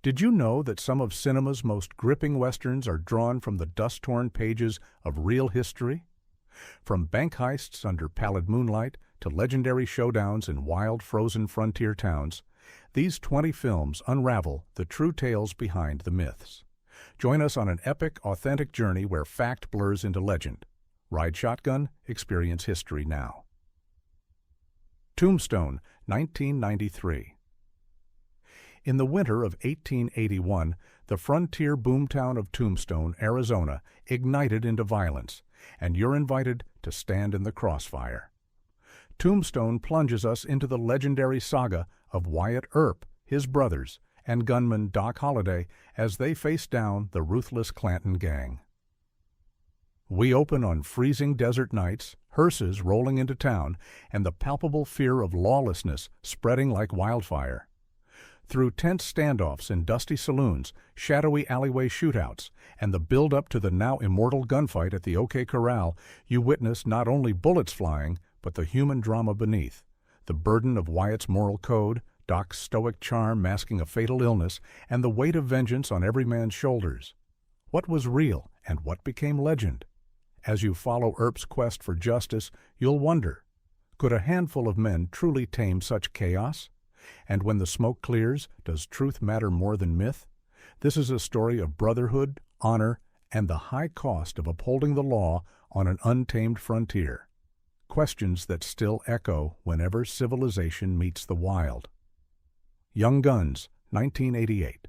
Did you know that some of cinema's most gripping westerns are drawn from the dust-torn pages of real history? From bank heists under pallid moonlight to legendary showdowns in wild, frozen frontier towns, these 20 films unravel the true tales behind the myths. Join us on an epic, authentic journey where fact blurs into legend. Ride shotgun, experience history now. Tombstone, 1993. In the winter of 1881, the frontier boomtown of Tombstone, Arizona, ignited into violence, and you're invited to stand in the crossfire. Tombstone plunges us into the legendary saga of Wyatt Earp, his brothers, and gunman Doc Holliday as they face down the ruthless Clanton gang. We open on freezing desert nights, hearses rolling into town, and the palpable fear of lawlessness spreading like wildfire. Through tense standoffs in dusty saloons, shadowy alleyway shootouts, and the build-up to the now immortal gunfight at the OK Corral, you witness not only bullets flying, but the human drama beneath, the burden of Wyatt's moral code, Doc's stoic charm masking a fatal illness, and the weight of vengeance on every man's shoulders. What was real, and what became legend? As you follow Earp's quest for justice, you'll wonder, could a handful of men truly tame such chaos? And when the smoke clears, does truth matter more than myth? This is a story of brotherhood, honor, and the high cost of upholding the law on an untamed frontier. Questions that still echo whenever civilization meets the wild. Young Guns, 1988.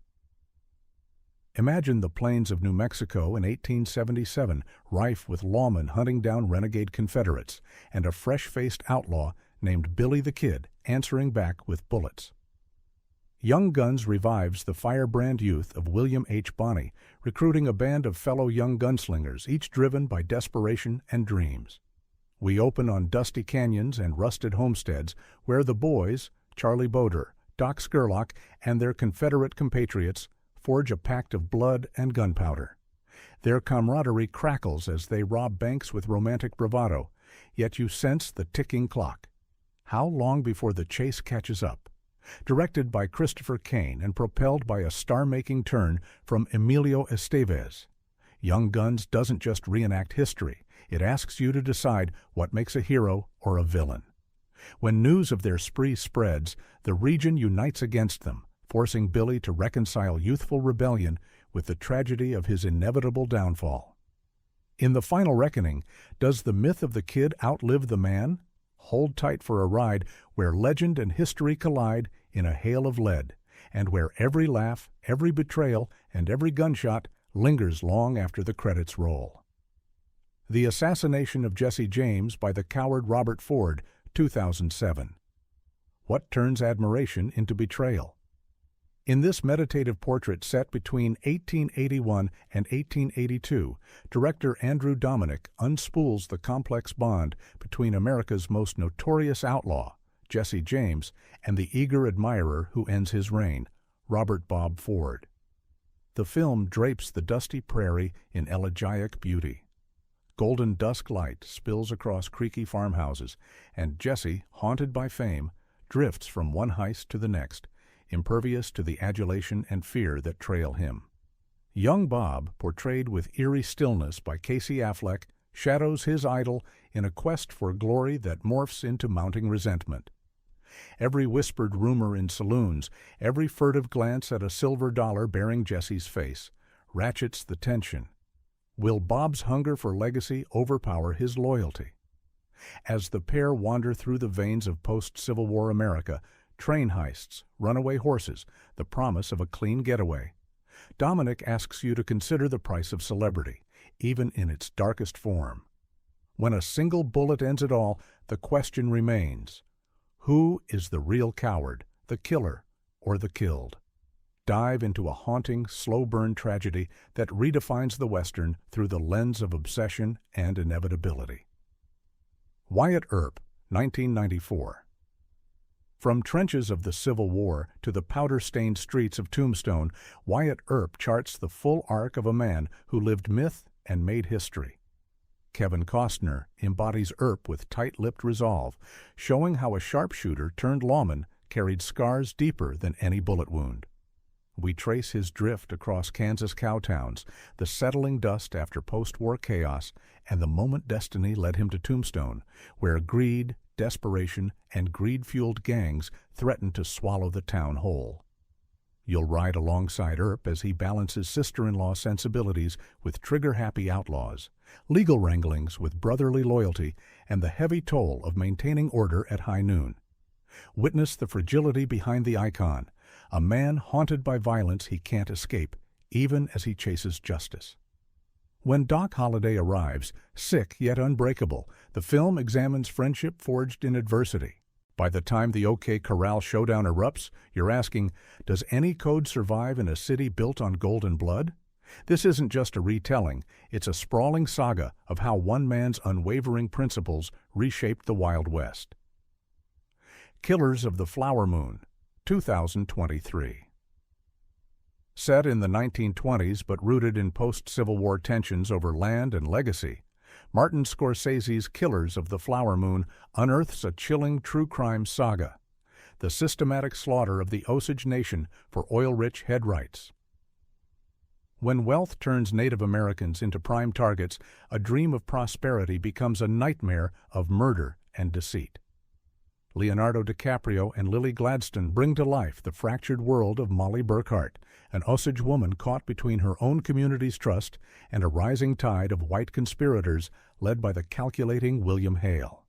Imagine the plains of New Mexico in 1877, rife with lawmen hunting down renegade Confederates, and a fresh-faced outlaw named Billy the Kid answering back with bullets. Young Guns revives the firebrand youth of William H. Bonney, recruiting a band of fellow young gunslingers, each driven by desperation and dreams. We open on dusty canyons and rusted homesteads where the boys, Charlie Boder, Doc Scurlock, and their Confederate compatriots forge a pact of blood and gunpowder. Their camaraderie crackles as they rob banks with romantic bravado, yet you sense the ticking clock. How long before the chase catches up? Directed by Christopher Kane and propelled by a star-making turn from Emilio Estevez, Young Guns doesn't just reenact history, it asks you to decide what makes a hero or a villain. When news of their spree spreads, the region unites against them, forcing Billy to reconcile youthful rebellion with the tragedy of his inevitable downfall. In the final reckoning, does the myth of the kid outlive the man? Hold tight for a ride where legend and history collide in a hail of lead, and where every laugh, every betrayal, and every gunshot lingers long after the credits roll. The Assassination of Jesse James by the coward Robert Ford, 2007. What turns admiration into betrayal? In this meditative portrait set between 1881 and 1882, director Andrew Dominik unspools the complex bond between America's most notorious outlaw, Jesse James, and the eager admirer who ends his reign, Robert Bob Ford. The film drapes the dusty prairie in elegiac beauty. Golden dusk light spills across creaky farmhouses, and Jesse, haunted by fame, drifts from one heist to the next, impervious to the adulation and fear that trail him. Young Bob, portrayed with eerie stillness by Casey Affleck, shadows his idol in a quest for glory that morphs into mounting resentment. Every whispered rumor in saloons, every furtive glance at a silver dollar bearing Jesse's face, ratchets the tension. Will Bob's hunger for legacy overpower his loyalty? As the pair wander through the veins of post-Civil War America, train heists, runaway horses, the promise of a clean getaway, Dominik asks you to consider the price of celebrity, even in its darkest form. When a single bullet ends it all, the question remains: who is the real coward, the killer, or the killed? Dive into a haunting, slow-burn tragedy that redefines the Western through the lens of obsession and inevitability. Wyatt Earp, 1994. From trenches of the Civil War to the powder-stained streets of Tombstone, Wyatt Earp charts the full arc of a man who lived myth and made history. Kevin Costner embodies Earp with tight-lipped resolve, showing how a sharpshooter turned lawman carried scars deeper than any bullet wound. We trace his drift across Kansas cowtowns, the settling dust after post-war chaos, and the moment destiny led him to Tombstone, where greed, desperation, and greed-fueled gangs threatened to swallow the town whole. You'll ride alongside Earp as he balances sister-in-law sensibilities with trigger-happy outlaws, legal wranglings with brotherly loyalty, and the heavy toll of maintaining order at high noon. Witness the fragility behind the icon, a man haunted by violence he can't escape, even as he chases justice. When Doc Holliday arrives, sick yet unbreakable, the film examines friendship forged in adversity. By the time the OK Corral showdown erupts, you're asking, does any code survive in a city built on golden blood? This isn't just a retelling, it's a sprawling saga of how one man's unwavering principles reshaped the Wild West. Killers of the Flower Moon, 2023. Set in the 1920s but rooted in post-Civil War tensions over land and legacy, Martin Scorsese's Killers of the Flower Moon unearths a chilling true crime saga, the systematic slaughter of the Osage Nation for oil-rich head rights. When wealth turns Native Americans into prime targets, a dream of prosperity becomes a nightmare of murder and deceit. Leonardo DiCaprio and Lily Gladstone bring to life the fractured world of Molly Burkhart, an Osage woman caught between her own community's trust and a rising tide of white conspirators led by the calculating William Hale.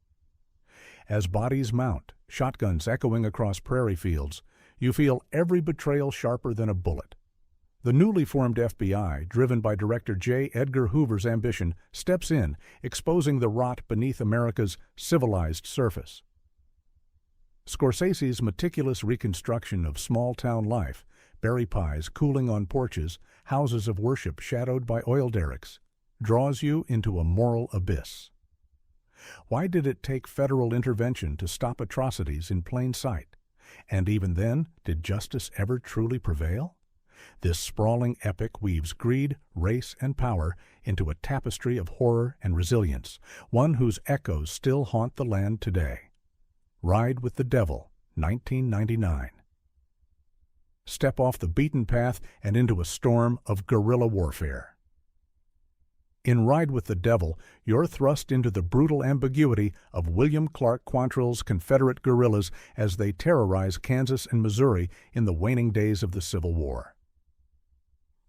As bodies mount, shotguns echoing across prairie fields, you feel every betrayal sharper than a bullet. The newly formed FBI, driven by director J. Edgar Hoover's ambition, steps in, exposing the rot beneath America's civilized surface. Scorsese's meticulous reconstruction of small-town life, berry pies cooling on porches, houses of worship shadowed by oil derricks, draws you into a moral abyss. Why did it take federal intervention to stop atrocities in plain sight? And even then, did justice ever truly prevail? This sprawling epic weaves greed, race, and power into a tapestry of horror and resilience, one whose echoes still haunt the land today. Ride with the Devil, 1999. Step off the beaten path and into a storm of guerrilla warfare. In Ride with the Devil, you're thrust into the brutal ambiguity of William Clark Quantrill's Confederate guerrillas as they terrorize Kansas and Missouri in the waning days of the Civil War.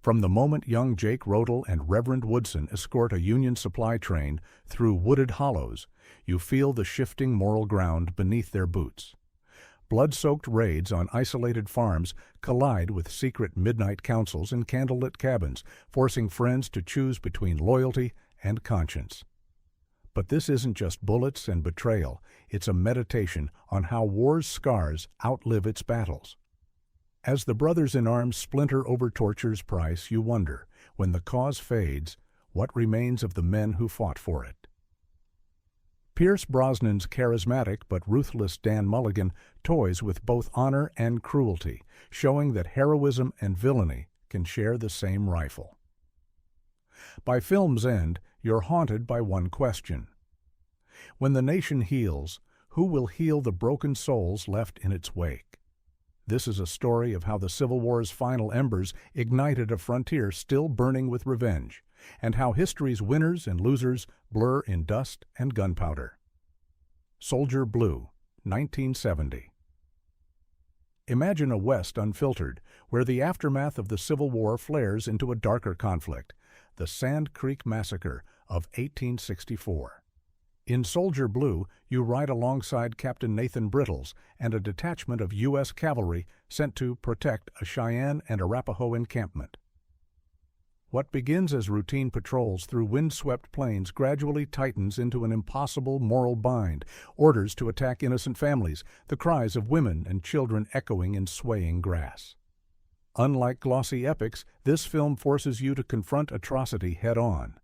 From the moment young Jake Rodel and Reverend Woodson escort a Union supply train through wooded hollows, you feel the shifting moral ground beneath their boots. Blood-soaked raids on isolated farms collide with secret midnight councils in candlelit cabins, forcing friends to choose between loyalty and conscience. But this isn't just bullets and betrayal, it's a meditation on how war's scars outlive its battles. As the brothers in arms splinter over torture's price, you wonder, when the cause fades, what remains of the men who fought for it? Pierce Brosnan's charismatic but ruthless Dan Mulligan toys with both honor and cruelty, showing that heroism and villainy can share the same rifle. By film's end, you're haunted by one question. When the nation heals, who will heal the broken souls left in its wake? This is a story of how the Civil War's final embers ignited a frontier still burning with revenge, and how history's winners and losers blur in dust and gunpowder. Soldier Blue, 1970. Imagine a West unfiltered, where the aftermath of the Civil War flares into a darker conflict, the Sand Creek Massacre of 1864. In Soldier Blue, you ride alongside Captain Nathan Brittles and a detachment of U.S. cavalry sent to protect a Cheyenne and Arapaho encampment. What begins as routine patrols through windswept plains gradually tightens into an impossible moral bind, orders to attack innocent families, the cries of women and children echoing in swaying grass. Unlike glossy epics, this film forces you to confront atrocity head-on.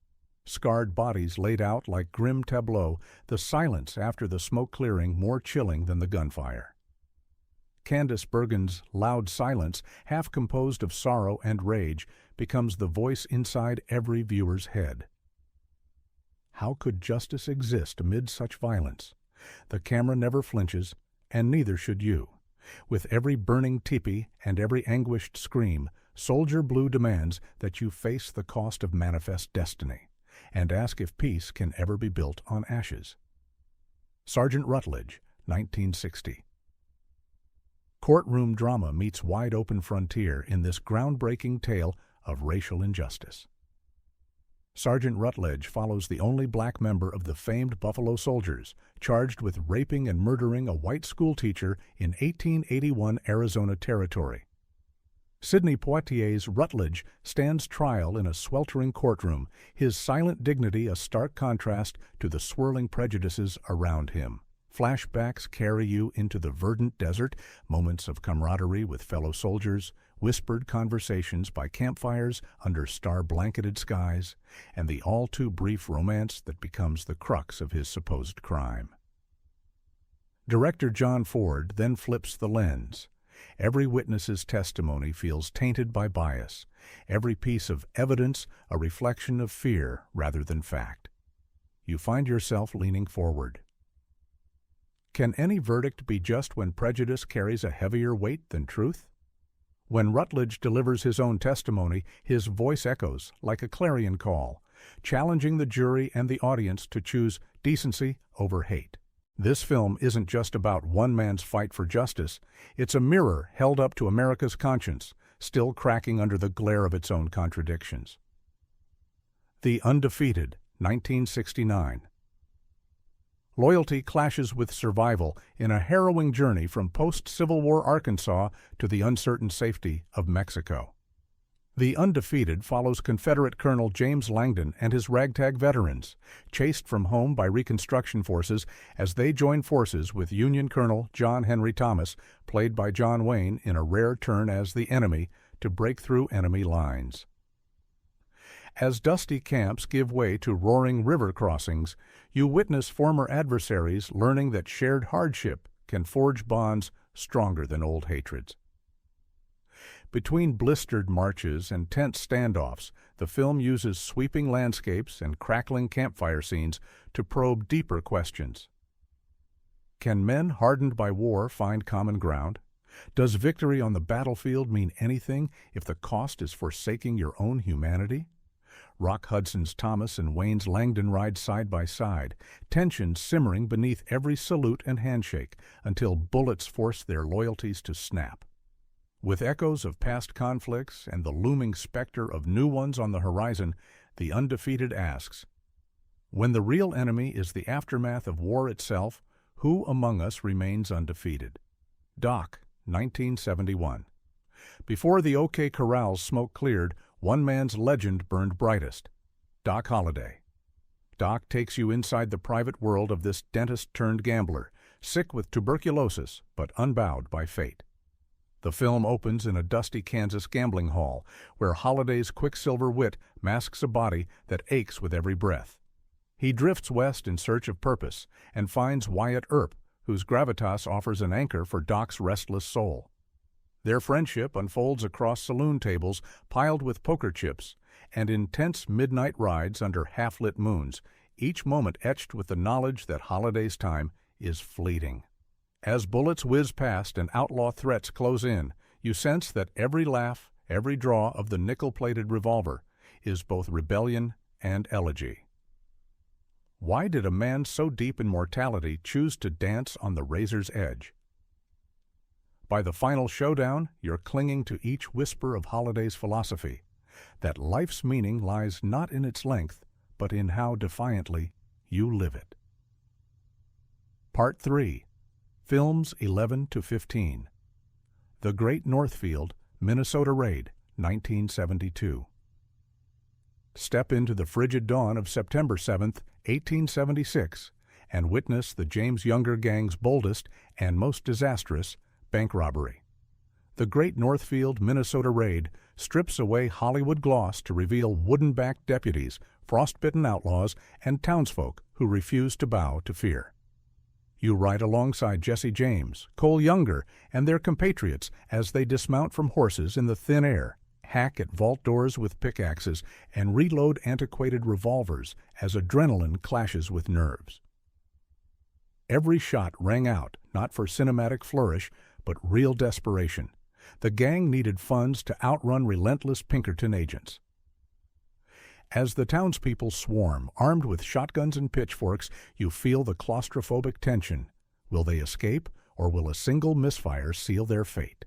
Scarred bodies laid out like grim tableau, the silence after the smoke clearing more chilling than the gunfire. Candice Bergen's loud silence, half composed of sorrow and rage, becomes the voice inside every viewer's head. How could justice exist amid such violence? The camera never flinches, and neither should you. With every burning teepee and every anguished scream, Soldier Blue demands that you face the cost of manifest destiny and ask if peace can ever be built on ashes. Sergeant Rutledge, 1960. Courtroom drama meets wide-open frontier in this groundbreaking tale of racial injustice. Sergeant Rutledge follows the only black member of the famed Buffalo Soldiers, charged with raping and murdering a white schoolteacher in 1881 Arizona Territory. Sidney Poitier's Rutledge stands trial in a sweltering courtroom, his silent dignity a stark contrast to the swirling prejudices around him. Flashbacks carry you into the verdant desert, moments of camaraderie with fellow soldiers, whispered conversations by campfires under star-blanketed skies, and the all-too-brief romance that becomes the crux of his supposed crime. Director John Ford then flips the lens. Every witness's testimony feels tainted by bias, every piece of evidence a reflection of fear rather than fact. You find yourself leaning forward. Can any verdict be just when prejudice carries a heavier weight than truth? When Rutledge delivers his own testimony, his voice echoes like a clarion call, challenging the jury and the audience to choose decency over hate. This film isn't just about one man's fight for justice. It's a mirror held up to America's conscience, still cracking under the glare of its own contradictions. The Undefeated, 1969. Loyalty clashes with survival in a harrowing journey from post-Civil War Arkansas to the uncertain safety of Mexico. The Undefeated follows Confederate Colonel James Langdon and his ragtag veterans, chased from home by Reconstruction forces as they join forces with Union Colonel John Henry Thomas, played by John Wayne in a rare turn as the enemy, to break through enemy lines. As dusty camps give way to roaring river crossings, you witness former adversaries learning that shared hardship can forge bonds stronger than old hatreds. Between blistered marches and tense standoffs, the film uses sweeping landscapes and crackling campfire scenes to probe deeper questions. Can men hardened by war find common ground? Does victory on the battlefield mean anything if the cost is forsaking your own humanity? Rock Hudson's Thomas and Wayne's Langdon ride side by side, tension simmering beneath every salute and handshake until bullets force their loyalties to snap. With echoes of past conflicts and the looming specter of new ones on the horizon, The Undefeated asks, when the real enemy is the aftermath of war itself, who among us remains undefeated? Doc, 1971. Before the OK Corral's smoke cleared, one man's legend burned brightest, Doc Holliday. Doc takes you inside the private world of this dentist-turned-gambler, sick with tuberculosis but unbowed by fate. The film opens in a dusty Kansas gambling hall, where Holliday's quicksilver wit masks a body that aches with every breath. He drifts west in search of purpose and finds Wyatt Earp, whose gravitas offers an anchor for Doc's restless soul. Their friendship unfolds across saloon tables piled with poker chips and intense midnight rides under half-lit moons, each moment etched with the knowledge that Holliday's time is fleeting. As bullets whiz past and outlaw threats close in, you sense that every laugh, every draw of the nickel-plated revolver is both rebellion and elegy. Why did a man so deep in mortality choose to dance on the razor's edge? By the final showdown, you're clinging to each whisper of Holliday's philosophy, that life's meaning lies not in its length, but in how defiantly you live it. Part 3. Films 11 to 15. The Great Northfield, Minnesota Raid, 1972. Step into the frigid dawn of September 7, 1876, and witness the James Younger Gang's boldest and most disastrous bank robbery. The Great Northfield, Minnesota Raid strips away Hollywood gloss to reveal wooden-backed deputies, frostbitten outlaws, and townsfolk who refuse to bow to fear. You ride alongside Jesse James, Cole Younger, and their compatriots as they dismount from horses in the thin air, hack at vault doors with pickaxes, and reload antiquated revolvers as adrenaline clashes with nerves. Every shot rang out, not for cinematic flourish, but real desperation. The gang needed funds to outrun relentless Pinkerton agents. As the townspeople swarm, armed with shotguns and pitchforks, you feel the claustrophobic tension. Will they escape, or will a single misfire seal their fate?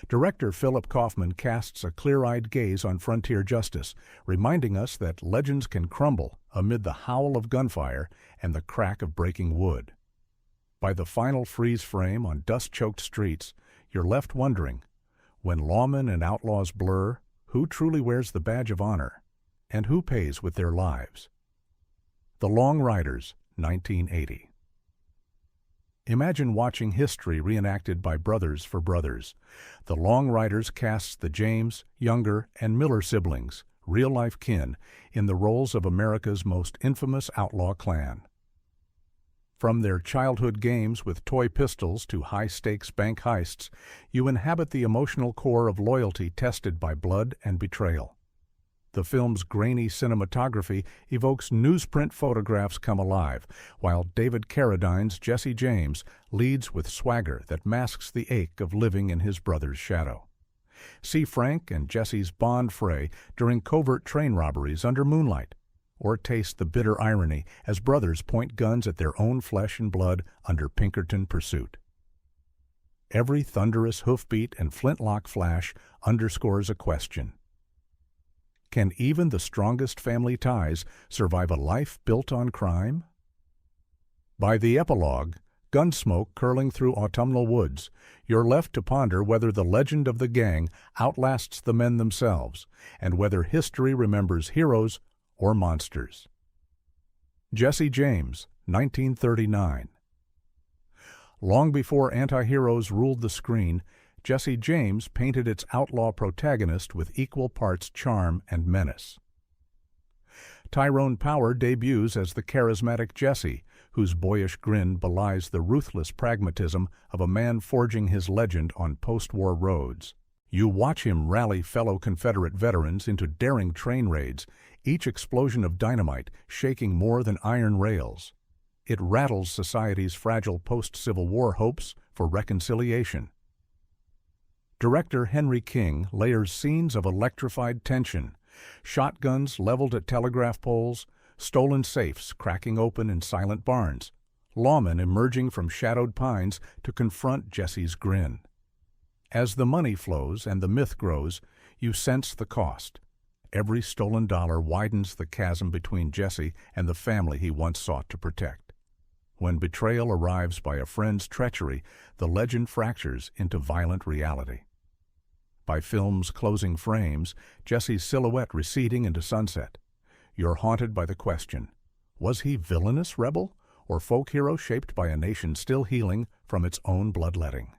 Director Philip Kaufman casts a clear-eyed gaze on frontier justice, reminding us that legends can crumble amid the howl of gunfire and the crack of breaking wood. By the final freeze frame on dust-choked streets, you're left wondering, when lawmen and outlaws blur, who truly wears the badge of honor, and who pays with their lives? The Long Riders, 1980. Imagine watching history reenacted by Brothers for Brothers. The Long Riders casts the James, Younger, and Miller siblings, real-life kin, in the roles of America's most infamous outlaw clan. From their childhood games with toy pistols to high-stakes bank heists, you inhabit the emotional core of loyalty tested by blood and betrayal. The film's grainy cinematography evokes newsprint photographs come alive, while David Carradine's Jesse James leads with swagger that masks the ache of living in his brother's shadow. See Frank and Jesse's bond fray during covert train robberies under moonlight, or taste the bitter irony as brothers point guns at their own flesh and blood under Pinkerton pursuit. Every thunderous hoofbeat and flintlock flash underscores a question. Can even the strongest family ties survive a life built on crime? By the epilogue, gunsmoke curling through autumnal woods, you're left to ponder whether the legend of the gang outlasts the men themselves, and whether history remembers heroes or monsters. Jesse James, 1939. Long before anti-heroes ruled the screen, Jesse James painted its outlaw protagonist with equal parts charm and menace. Tyrone Power debuts as the charismatic Jesse, whose boyish grin belies the ruthless pragmatism of a man forging his legend on post-war roads. You watch him rally fellow Confederate veterans into daring train raids, each explosion of dynamite shaking more than iron rails. It rattles society's fragile post-Civil War hopes for reconciliation. Director Henry King layers scenes of electrified tension, shotguns leveled at telegraph poles, stolen safes cracking open in silent barns, lawmen emerging from shadowed pines to confront Jesse's grin. As the money flows and the myth grows, you sense the cost. Every stolen dollar widens the chasm between Jesse and the family he once sought to protect. When betrayal arrives by a friend's treachery, the legend fractures into violent reality. By film's closing frames, Jesse's silhouette receding into sunset, you're haunted by the question, was he villainous rebel or folk hero shaped by a nation still healing from its own bloodletting?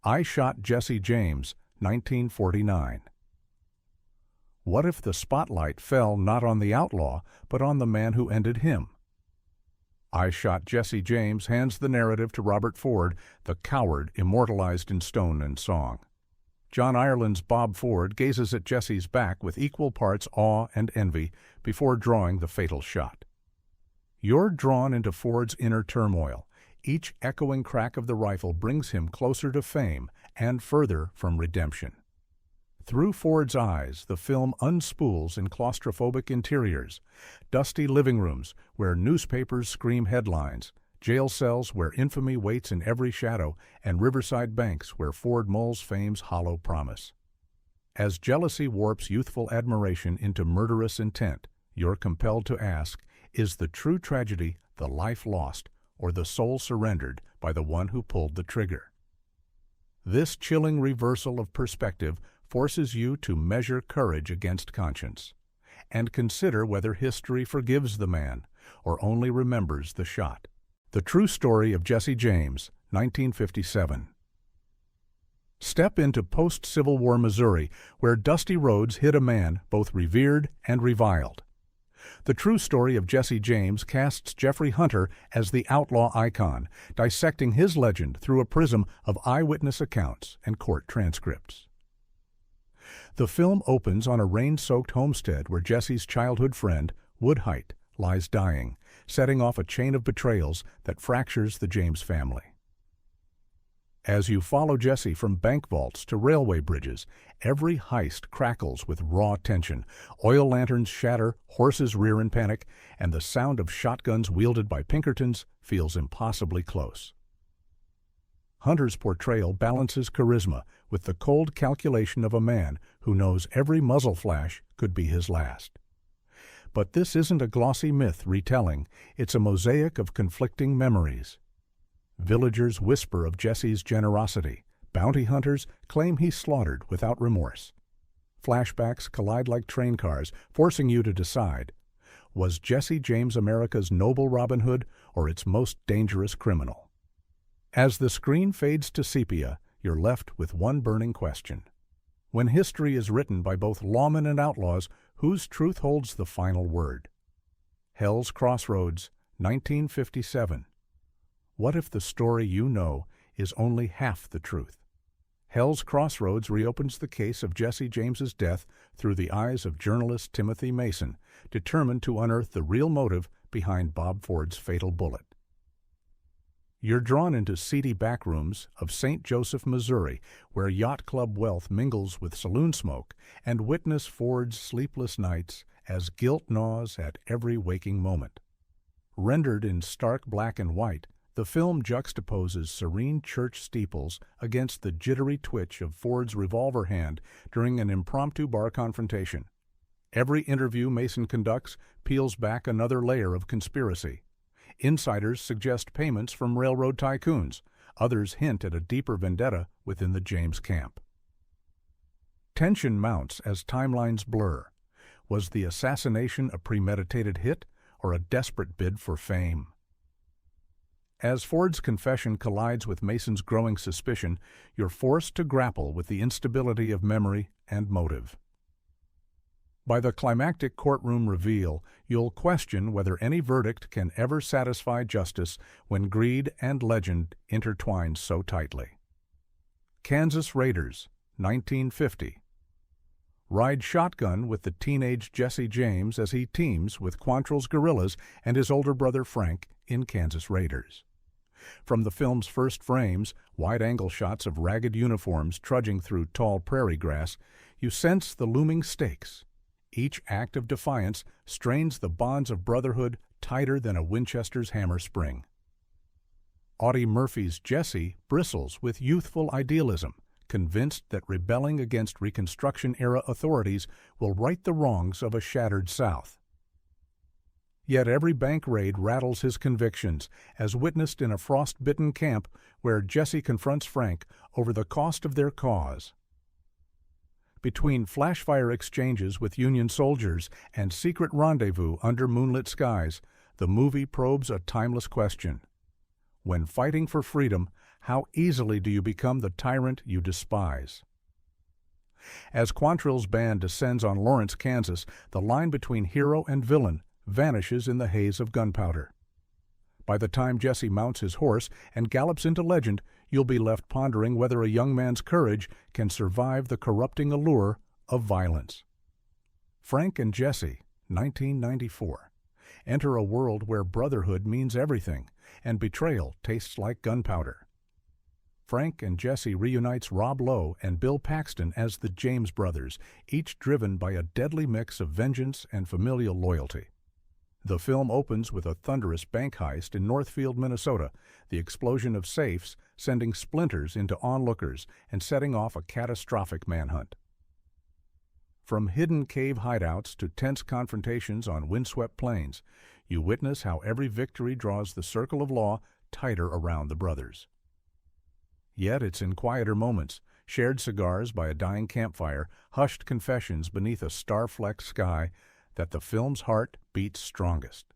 I Shot Jesse James, 1949. What if the spotlight fell not on the outlaw, but on the man who ended him? I Shot Jesse James hands the narrative to Robert Ford, the coward immortalized in stone and song. John Ireland's Bob Ford gazes at Jesse's back with equal parts awe and envy before drawing the fatal shot. You're drawn into Ford's inner turmoil. Each echoing crack of the rifle brings him closer to fame and further from redemption. Through Ford's eyes, the film unspools in claustrophobic interiors, dusty living rooms where newspapers scream headlines, jail cells where infamy waits in every shadow, and riverside banks where Ford mulls fame's hollow promise. As jealousy warps youthful admiration into murderous intent, you're compelled to ask, is the true tragedy the life lost or the soul surrendered by the one who pulled the trigger? This chilling reversal of perspective forces you to measure courage against conscience and consider whether history forgives the man or only remembers the shot. The True Story of Jesse James, 1957. Step into post-Civil War Missouri, where dusty roads hid a man both revered and reviled. The True Story of Jesse James casts Jeffrey Hunter as the outlaw icon, dissecting his legend through a prism of eyewitness accounts and court transcripts. The film opens on a rain-soaked homestead where Jesse's childhood friend, Woodhite, lies dying, setting off a chain of betrayals that fractures the James family. As you follow Jesse from bank vaults to railway bridges, every heist crackles with raw tension. Oil lanterns shatter, horses rear in panic, and the sound of shotguns wielded by Pinkertons feels impossibly close. Hunter's portrayal balances charisma with the cold calculation of a man who knows every muzzle flash could be his last. But this isn't a glossy myth retelling, it's a mosaic of conflicting memories. Villagers whisper of Jesse's generosity. Bounty hunters claim he slaughtered without remorse. Flashbacks collide like train cars, forcing you to decide, was Jesse James America's noble Robin Hood or its most dangerous criminal? As the screen fades to sepia, you're left with one burning question. When history is written by both lawmen and outlaws, whose truth holds the final word? Hell's Crossroads, 1957. What if the story you know is only half the truth? Hell's Crossroads reopens the case of Jesse James's death through the eyes of journalist Timothy Mason, determined to unearth the real motive behind Bob Ford's fatal bullet. You're drawn into seedy backrooms of St. Joseph, Missouri, where yacht club wealth mingles with saloon smoke, and witness Ford's sleepless nights as guilt gnaws at every waking moment. Rendered in stark black and white, the film juxtaposes serene church steeples against the jittery twitch of Ford's revolver hand during an impromptu bar confrontation. Every interview Mason conducts peels back another layer of conspiracy. Insiders suggest payments from railroad tycoons. Others hint at a deeper vendetta within the James camp. Tension mounts as timelines blur. Was the assassination a premeditated hit or a desperate bid for fame? As Ford's confession collides with Mason's growing suspicion, you're forced to grapple with the instability of memory and motive. By the climactic courtroom reveal, you'll question whether any verdict can ever satisfy justice when greed and legend intertwine so tightly. Kansas Raiders, 1950. Ride shotgun with the teenage Jesse James as he teams with Quantrill's guerrillas and his older brother Frank in Kansas Raiders. From the film's first frames, wide-angle shots of ragged uniforms trudging through tall prairie grass, you sense the looming stakes. Each act of defiance strains the bonds of brotherhood tighter than a Winchester's hammer spring. Audie Murphy's Jesse bristles with youthful idealism, convinced that rebelling against Reconstruction-era authorities will right the wrongs of a shattered South. Yet every bank raid rattles his convictions, as witnessed in a frost-bitten camp where Jesse confronts Frank over the cost of their cause. Between flashfire exchanges with Union soldiers and secret rendezvous under moonlit skies, the movie probes a timeless question. When fighting for freedom, how easily do you become the tyrant you despise? As Quantrill's band descends on Lawrence, Kansas, the line between hero and villain vanishes in the haze of gunpowder. By the time Jesse mounts his horse and gallops into legend, you'll be left pondering whether a young man's courage can survive the corrupting allure of violence. Frank and Jesse, 1994. Enter a world where brotherhood means everything, and betrayal tastes like gunpowder. Frank and Jesse reunites Rob Lowe and Bill Paxton as the James brothers, each driven by a deadly mix of vengeance and familial loyalty. The film opens with a thunderous bank heist in Northfield, Minnesota, the explosion of safes sending splinters into onlookers and setting off a catastrophic manhunt. From hidden cave hideouts to tense confrontations on windswept plains, you witness how every victory draws the circle of law tighter around the brothers. Yet it's in quieter moments, shared cigars by a dying campfire, hushed confessions beneath a star-flecked sky, that the film's heart beats strongest.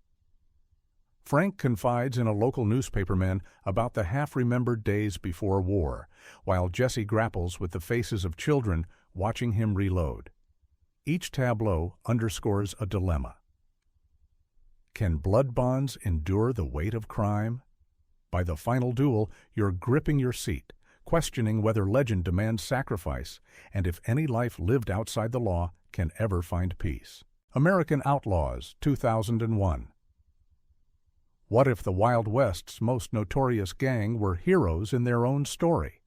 Frank confides in a local newspaperman about the half-remembered days before war, while Jesse grapples with the faces of children watching him reload. Each tableau underscores a dilemma. Can blood bonds endure the weight of crime? By the final duel, you're gripping your seat, questioning whether legend demands sacrifice, and if any life lived outside the law can ever find peace. American Outlaws, 2001. What if the Wild West's most notorious gang were heroes in their own story?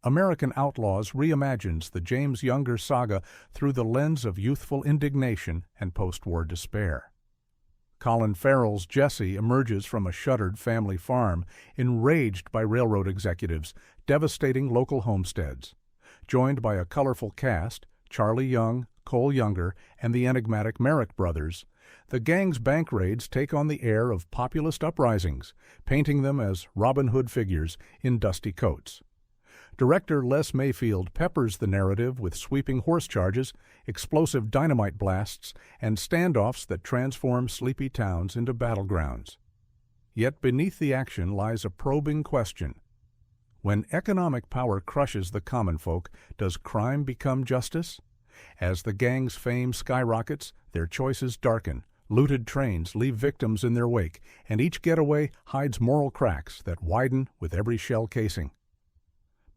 American Outlaws reimagines the James Younger saga through the lens of youthful indignation and post-war despair. Colin Farrell's Jesse emerges from a shuttered family farm, enraged by railroad executives devastating local homesteads. Joined by a colorful cast, Charlie Young, Cole Younger, and the enigmatic Merrick brothers, the gang's bank raids take on the air of populist uprisings, painting them as Robin Hood figures in dusty coats. Director Les Mayfield peppers the narrative with sweeping horse charges, explosive dynamite blasts, and standoffs that transform sleepy towns into battlegrounds. Yet beneath the action lies a probing question. When economic power crushes the common folk, does crime become justice? As the gang's fame skyrockets, their choices darken. Looted trains leave victims in their wake, and each getaway hides moral cracks that widen with every shell casing.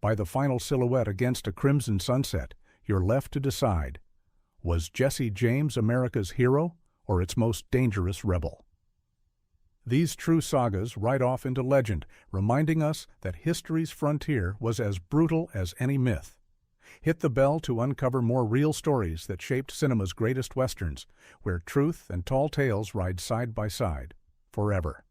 By the final silhouette against a crimson sunset, you're left to decide, was Jesse James America's hero or its most dangerous rebel? These true sagas ride off into legend, reminding us that history's frontier was as brutal as any myth. Hit the bell to uncover more real stories that shaped cinema's greatest westerns, where truth and tall tales ride side by side, forever.